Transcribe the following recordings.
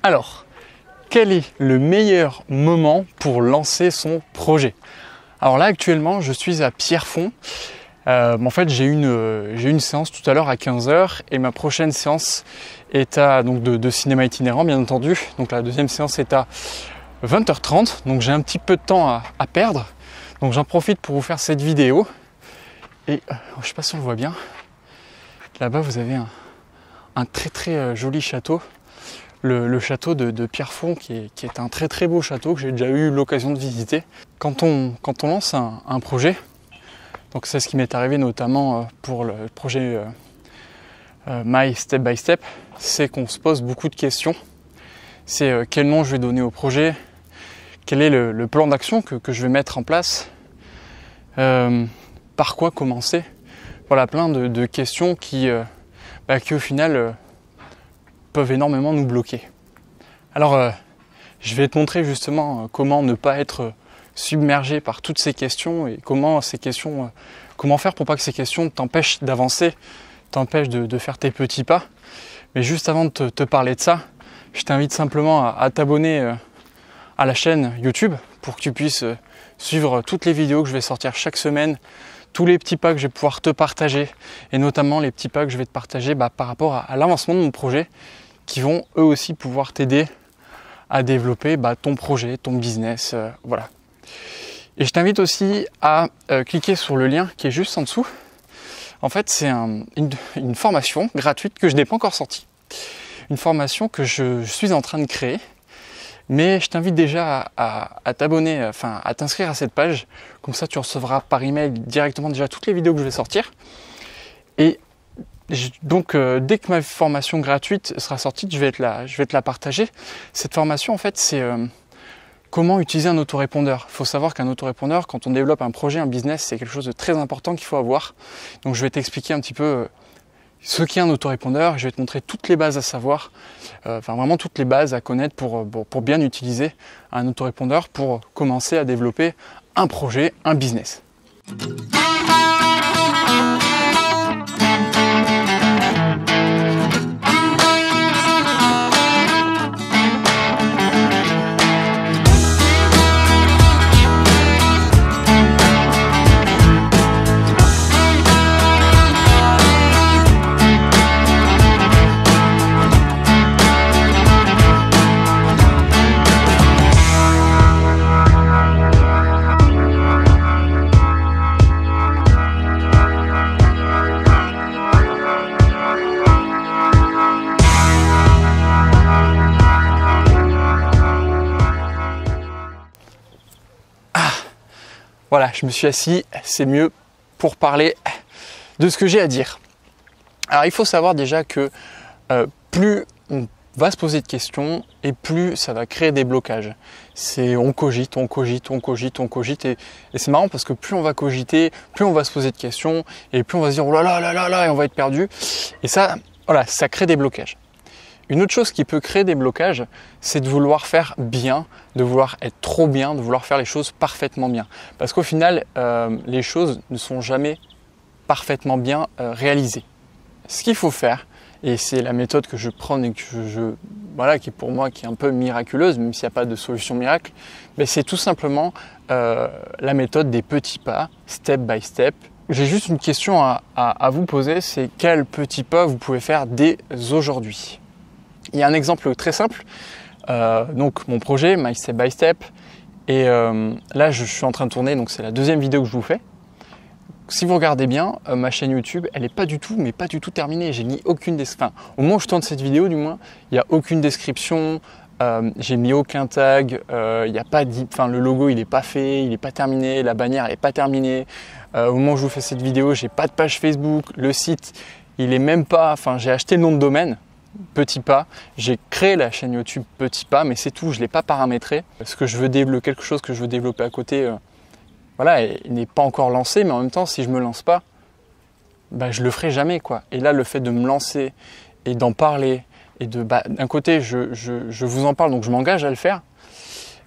Alors, quel est le meilleur moment pour lancer son projet? Alors là, actuellement, je suis à Pierrefonds. En fait, j'ai une séance tout à l'heure à 15 h et ma prochaine séance est de cinéma itinérant, bien entendu. Donc la deuxième séance est à 20 h 30. Donc j'ai un petit peu de temps à perdre. Donc j'en profite pour vous faire cette vidéo. Et je ne sais pas si on le voit bien. Là-bas, vous avez un très très joli château. Le château de Pierrefonds qui est un très très beau château que j'ai déjà eu l'occasion de visiter. Quand on lance un projet, donc c'est ce qui m'est arrivé notamment pour le projet My Step by Step, c'est qu'on se pose beaucoup de questions. C'est quel nom je vais donner au projet, quel est le plan d'action que je vais mettre en place, par quoi commencer. Voilà, plein de questions qui au final peuvent énormément nous bloquer. Alors, je vais te montrer justement comment ne pas être submergé par toutes ces questions et comment faire pour pas que ces questions t'empêchent d'avancer, t'empêchent de faire tes petits pas. Mais juste avant de te parler de ça, je t'invite simplement à t'abonner à la chaîne YouTube pour que tu puisses suivre toutes les vidéos que je vais sortir chaque semaine, tous les petits pas que je vais pouvoir te partager et notamment les petits pas que je vais te partager par rapport à l'avancement de mon projet qui vont eux aussi pouvoir t'aider à développer ton projet, ton business, voilà. Et je t'invite aussi à cliquer sur le lien qui est juste en dessous. En fait, c'est une formation gratuite que je n'ai pas encore sortie. Une formation que je suis en train de créer. Mais je t'invite déjà à t'abonner, à t'inscrire à cette page. Comme ça, tu recevras par email directement déjà toutes les vidéos que je vais sortir. Et donc, dès que ma formation gratuite sera sortie, je vais te la partager. Cette formation, en fait, c'est comment utiliser un autorépondeur. Il faut savoir qu'un autorépondeur, quand on développe un projet, un business, c'est quelque chose de très important qu'il faut avoir. Donc, je vais t'expliquer un petit peu ce qu'est un autorépondeur. Je vais te montrer toutes les bases à savoir, vraiment toutes les bases à connaître pour bien utiliser un autorépondeur pour commencer à développer un projet, un business. Voilà, je me suis assis, c'est mieux pour parler de ce que j'ai à dire. Alors il faut savoir déjà que plus on va se poser de questions et plus ça va créer des blocages. On cogite et c'est marrant parce que plus on va cogiter, plus on va se poser de questions et plus on va se dire oh là là et on va être perdu. Et ça, voilà, ça crée des blocages. Une autre chose qui peut créer des blocages, c'est de vouloir faire bien, de vouloir être trop bien, de vouloir faire les choses parfaitement bien. Parce qu'au final, les choses ne sont jamais parfaitement bien réalisées. Ce qu'il faut faire, et c'est la méthode que je prends et que qui est pour moi qui est un peu miraculeuse, même s'il n'y a pas de solution miracle, c'est tout simplement la méthode des petits pas, step by step. J'ai juste une question à vous poser, c'est quels petits pas vous pouvez faire dès aujourd'hui? Il y a un exemple très simple, donc mon projet, My Step by Step, et là je suis en train de tourner, donc c'est la deuxième vidéo que je vous fais. Si vous regardez bien, ma chaîne YouTube, elle n'est pas du tout terminée, j'ai mis aucune description, au moment où je tourne cette vidéo du moins, il n'y a aucune description, j'ai mis aucun tag, il y a pas le logo il n'est pas fait, il n'est pas terminé, la bannière elle n'est pas terminée, au moment où je vous fais cette vidéo, j'ai pas de page Facebook, le site il est même pas, j'ai acheté le nom de domaine, Petit Pas, j'ai créé la chaîne YouTube Petit Pas, mais c'est tout, je ne l'ai pas paramétré. Parce que je veux développer quelque chose que je veux développer à côté, il n'est pas encore lancé, mais en même temps, si je ne me lance pas, je le ferai jamais, quoi. Et là, le fait de me lancer et d'en parler, et d'un côté, je vous en parle, donc je m'engage à le faire,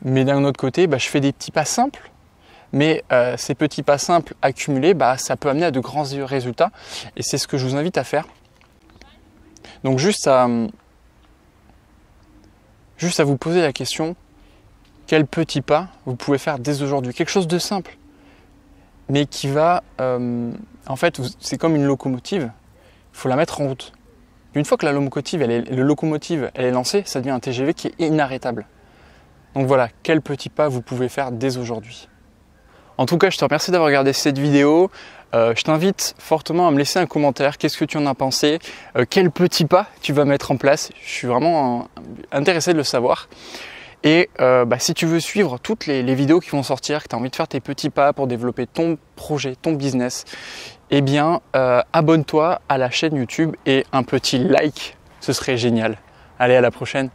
mais d'un autre côté, je fais des petits pas simples. Mais ces petits pas simples accumulés, ça peut amener à de grands résultats, et c'est ce que je vous invite à faire. Donc juste juste à vous poser la question, quel petit pas vous pouvez faire dès aujourd'hui? Quelque chose de simple, mais qui va... en fait, c'est comme une locomotive, il faut la mettre en route. Une fois que la locomotive elle est lancée, ça devient un TGV qui est inarrêtable. Donc voilà, quel petit pas vous pouvez faire dès aujourd'hui. En tout cas, je te remercie d'avoir regardé cette vidéo. Je t'invite fortement à me laisser un commentaire. Qu'est-ce que tu en as pensé? Quel petit pas tu vas mettre en place? Je suis vraiment intéressé de le savoir. Et si tu veux suivre toutes les vidéos qui vont sortir, que tu as envie de faire tes petits pas pour développer ton projet, ton business, eh bien, abonne-toi à la chaîne YouTube et un petit like, ce serait génial. Allez, à la prochaine.